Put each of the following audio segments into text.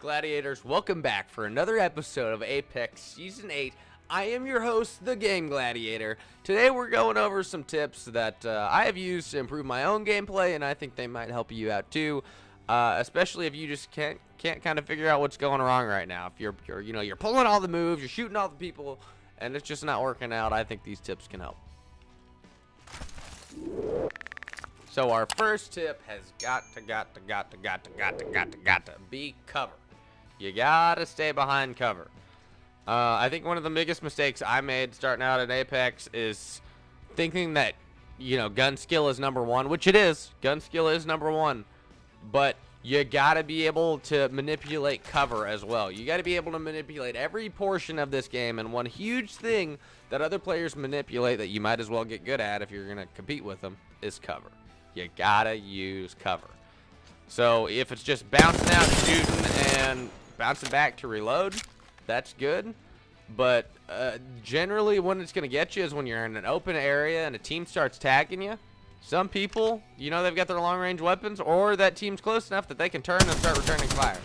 Gladiators? Welcome back for another episode of Apex Season 8. I am your host, the Game Gladiator. Today we're going over some tips that I have used to improve my own gameplay, and I think they might help you out too, especially if you just can't kind of figure out what's going wrong right now. If you're pulling all the moves, you're shooting all the people, and it's just not working out, I think these tips can help. So our first tip has got to be cover. You gotta stay behind cover. I think one of the biggest mistakes I made starting out at Apex is thinking that, gun skill is number one, which it is. Gun skill is number one, but you gotta be able to manipulate cover as well. You gotta be able to manipulate every portion of this game, and one huge thing that other players manipulate that you might as well get good at if you're gonna compete with them is cover. You gotta use cover. So if it's just bouncing out, shooting, and bouncing back to reload, that's good. But generally when it's going to get you is when you're in an open area and a team starts tagging you. Some people, they've got their long-range weapons, or that team's close enough that they can turn and start returning fire.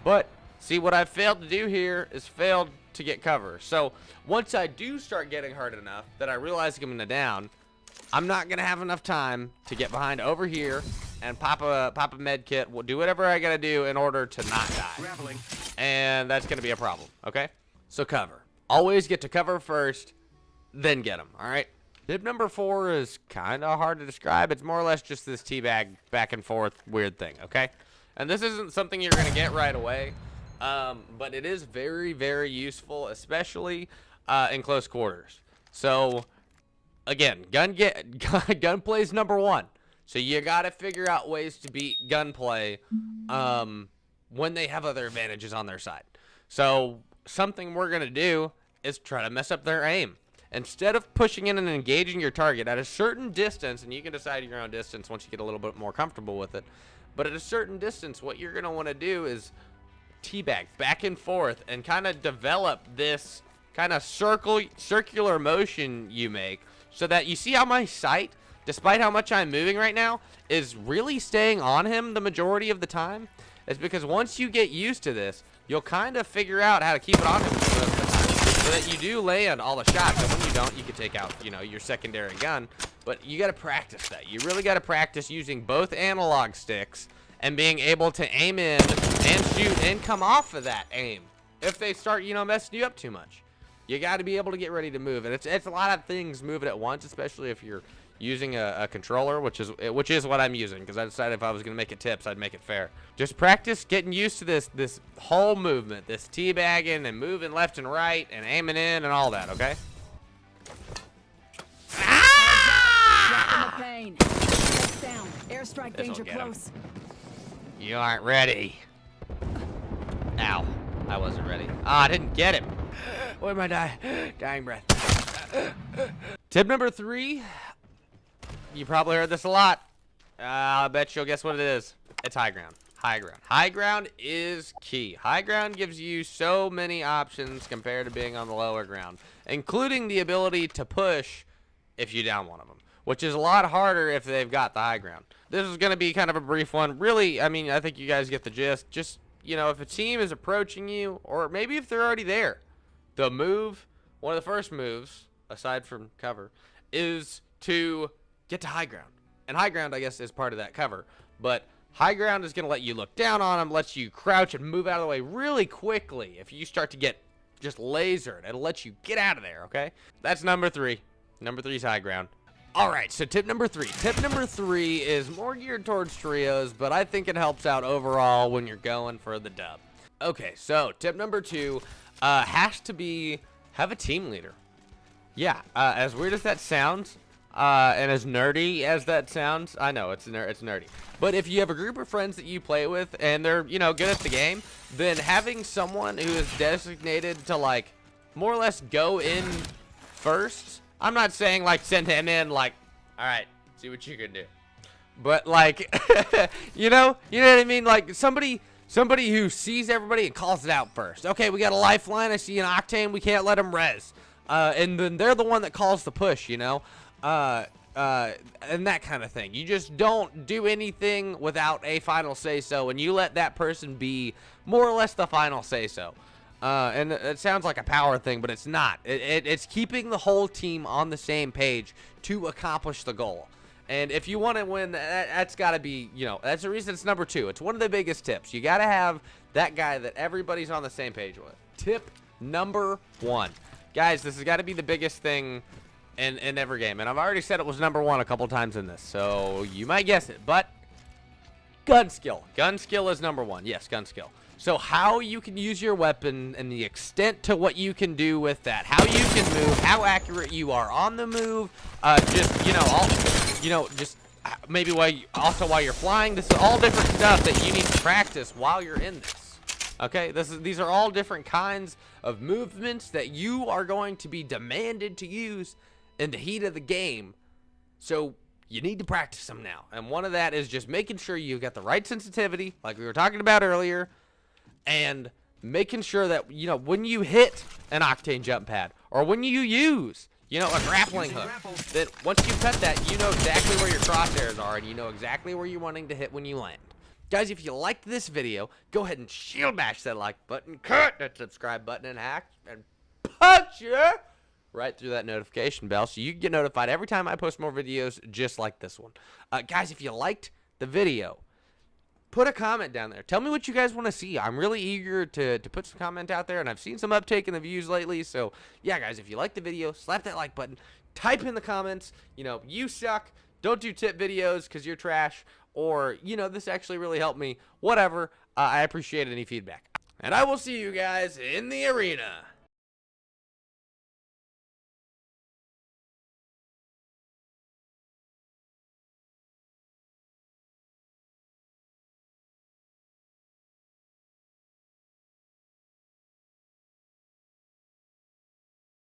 But see, what I've failed to do here is failed to get cover. So once I do start getting hurt enough that I realize I'm going to down, I'm not going to have enough time to get behind over here and pop a med kit. We'll do whatever I got to do in order to not die. And that's going to be a problem, okay? So cover. Always get to cover first, then get them, all right? Tip number 4 is kind of hard to describe. It's more or less just this teabag back and forth weird thing, okay? And this isn't something you're going to get right away, but it is very, very useful, especially in close quarters. So again, gunplay is number 1. So you got to figure out ways to beat gunplay when they have other advantages on their side. So something we're going to do is try to mess up their aim. Instead of pushing in and engaging your target at a certain distance, and you can decide your own distance once you get a little bit more comfortable with it, but at a certain distance, what you're going to want to do is teabag back and forth and kind of develop this kind of circular motion you make, so that you see how my sight, despite how much I'm moving right now, is really staying on him the majority of the time. It's because once you get used to this, you'll kind of figure out how to keep it on him most of the time, so that you do land all the shots. And when you don't, you can take out, your secondary gun. But you got to practice that. You really got to practice using both analog sticks and being able to aim in and shoot and come off of that aim if they start, messing you up too much. You got to be able to get ready to move, and it's a lot of things moving at once, especially if you're using a controller, which is what I'm using, because I decided if I was going to make it tips, I'd make it fair. Just practice getting used to this whole movement, this teabagging and moving left and right and aiming in and all that, okay? Ah! Pain. Down. Airstrike danger close. You aren't ready. Ow. I wasn't ready. I didn't get him. What am I dying breath. Tip number 3. You probably heard this a lot. I bet you'll guess what it is. It's high ground. High ground. High ground is key. High ground gives you so many options compared to being on the lower ground, including the ability to push if you down one of them, which is a lot harder if they've got the high ground. This is going to be kind of a brief one. Really, I think you guys get the gist. Just, if a team is approaching you, or maybe if they're already there, the move, one of the first moves, aside from cover, is to get to high ground. And high ground, I guess, is part of that cover. But high ground is going to let you look down on them, lets you crouch and move out of the way really quickly. If you start to get just lasered, it'll let you get out of there, okay? That's number 3. Number 3 is high ground. All right, so tip number 3. Tip number 3 is more geared towards trios, but I think it helps out overall when you're going for the dub. Okay, so tip number 2 has to be have a team leader. Yeah, as weird as that sounds, and as nerdy as that sounds, I know it's nerdy. But if you have a group of friends that you play with and they're, good at the game, then having someone who is designated to, more or less go in first. I'm not saying, send him in, all right, see what you can do. But, you know what I mean? Somebody who sees everybody and calls it out first. Okay, we got a lifeline. I see an Octane. We can't let him res. And then they're the one that calls the push, and that kind of thing. You just don't do anything without a final say-so, and you let that person be more or less the final say-so. And it sounds like a power thing, but it's not. It's keeping the whole team on the same page to accomplish the goal. And if you want to win, that's got to be, you know, that's the reason it's number 2. It's one of the biggest tips. You got to have that guy that everybody's on the same page with. Tip number 1. Guys, this has got to be the biggest thing in every game. And I've already said it was number 1 a couple times in this, so you might guess it. But gun skill. Gun skill is number 1. Yes, gun skill. So how you can use your weapon and the extent to what you can do with that. How you can move, how accurate you are on the move. Just, you know, just maybe while you're flying. This is all different stuff that you need to practice while you're in this. Okay, these are all different kinds of movements that you are going to be demanded to use in the heat of the game. So you need to practice them now. And one of that is just making sure you've got the right sensitivity, like we were talking about earlier, and making sure that, you know, when you hit an octane jump pad or when you use, you know, a grappling hook, that once you cut that, you know exactly where your crosshairs are and you know exactly where you're wanting to hit when you land. Guys, if you liked this video, go ahead and shield bash that like button, cut that subscribe button and hack, and punch you right through that notification bell so you can get notified every time I post more videos just like this one. Guys, if you liked the video, put a comment down there. Tell me what you guys want to see. I'm really eager to put some comment out there, and I've seen some uptake in the views lately. So, yeah, guys, if you like the video, slap that like button. Type in the comments, you know, you suck. Don't do tip videos because you're trash. Or, you know, this actually really helped me. Whatever. I appreciate any feedback. And I will see you guys in the arena.